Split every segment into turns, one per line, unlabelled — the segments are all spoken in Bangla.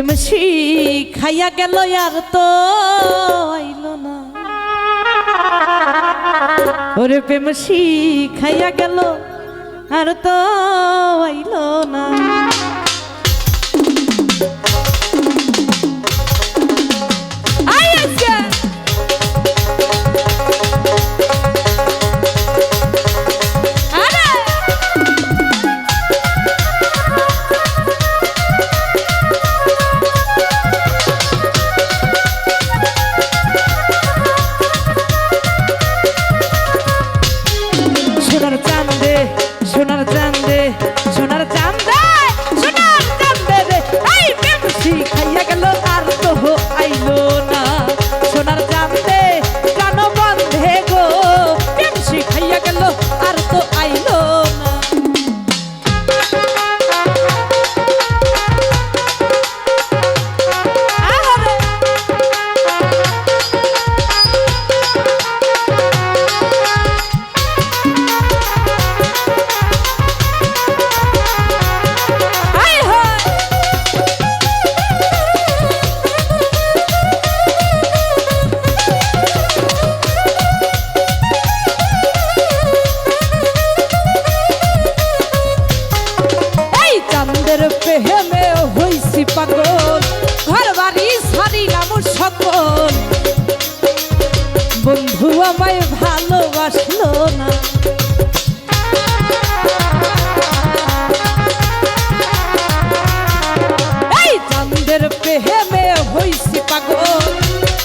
প্রেম খাইয়া গেল আর তো আইল না। ওরে প্রেম খাইয়া গেল আর তো আইল না। প্রেমে হইছি পাগল, ঘর বাড়ি ছাড়িলাম সকল, বন্ধু আমায় ভালোবাসলো না। এই চাঁদের প্রেমে হইছি পাগল,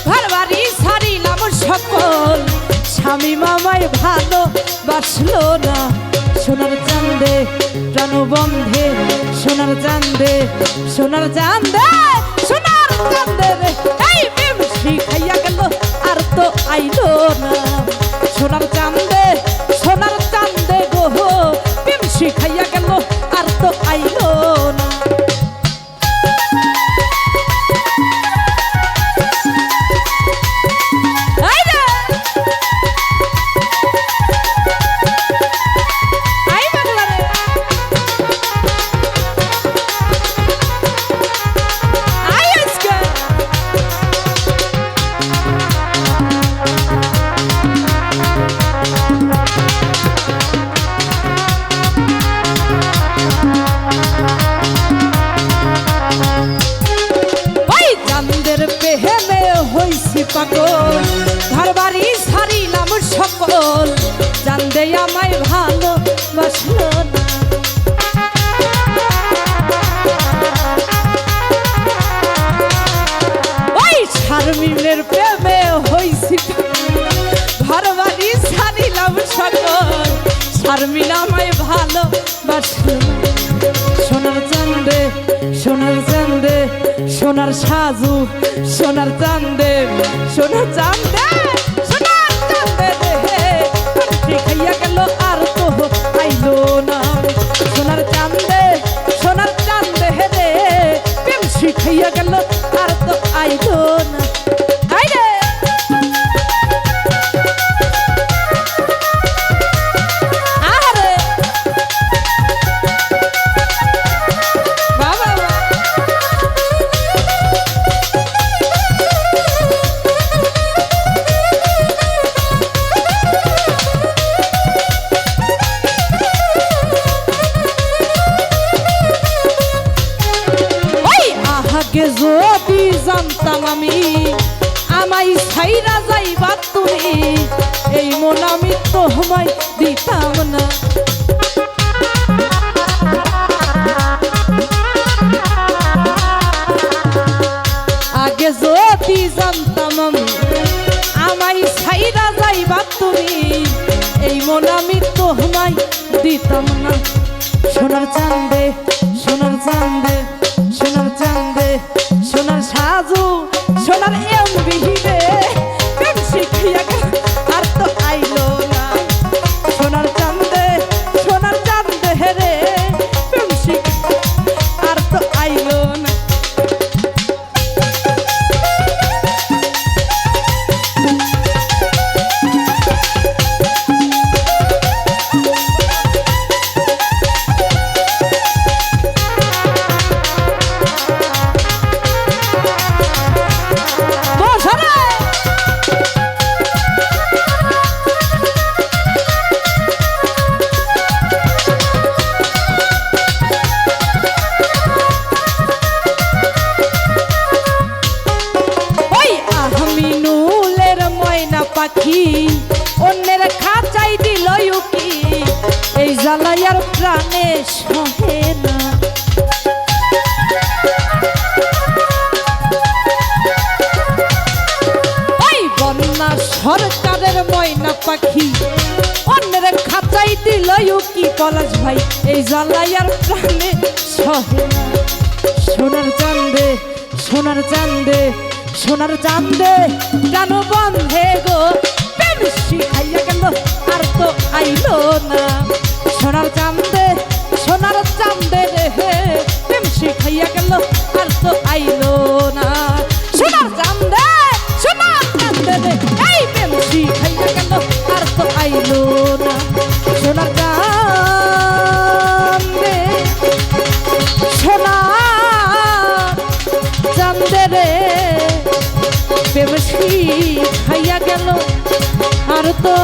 ঘর বাড়ি ছাড়িলাম সকল, স্বামী মামায় ভালোবাসলো না। সোনার চাঁদে প্রাণবন্ধে, সোনার চাঁদে, সোনার চাঁদে, সোনার চাঁদে রে, এই প্রেম খাইয়া গেল আর তো আইলো না। সোনার চাঁদে, সোনার চাঁদে গো, প্রেম খাইয়া গেল আর তো আইলো না। পাগল, ঘর বাড়ি ছাড়িলাম সকল, চাঁদে আমায় ভালোবাসলো না। ওই শারমিনের প্রেমে হইছি, ঘর বাড়ি ছাড়িলাম সকল, শারমিন আমায় ভালোবাসলো না। সোনার চাঁদে, সোনার চাঁদে, সোনার সাজু, সোনার চাঁদে, সোনার চাঁদে, সোনার চাঁদে রে, খাইয়া গেল আর তো আইলো না। সোনার চাঁদে, সোনার চাঁদে রে, প্রেম খাইয়া গেল আর তো আইলো না। যদি জানতাম আমি আমায় ছাইরা যাইবা তুমি, এই মন আমি তোমায় দিতাম না। আগে যদি জানতাম আমি আমায় ছাইরা যাইবা তুমি, এই মন আমি তোমায় দিতাম না। সোনার চাঁদে, সোনার চাঁদে, সোনার চাঁদে, সোনার সাজু, সোনার এমবিহিরে, প্রেম শিখিয়া গেল আর তো আইলো না। সোনার চাঁদে, সোনার চাঁদে রে, প্রেম শিখিয়া আর তো আইলো না। পাখি অন্যের খাঁচাই দিল উকি এই জ্বালাই আর প্রাণে সহে না। ওই বন্যা সরকারের ময়না পাখি অন্যের খাঁচাই দিল উকি পলাশ ভাই এই জ্বালাই আর প্রাণে সহে না। সোনার চান্দে সোনার চান্দে সোনার চান্দে প্রাণ বন্ধে গো প্রেম শিখাইয়া গেল আর তো আইলো না। সোনার চান্দে রে প্রেম শিখাইয়া গেল আর তো আইলো না। সোনার চান্দে রে এই প্রেম শিখাইয়া গেল আর তো আইলো না। সোনার চান্দে রে প্রেম শিখাইয়া গেল আর তো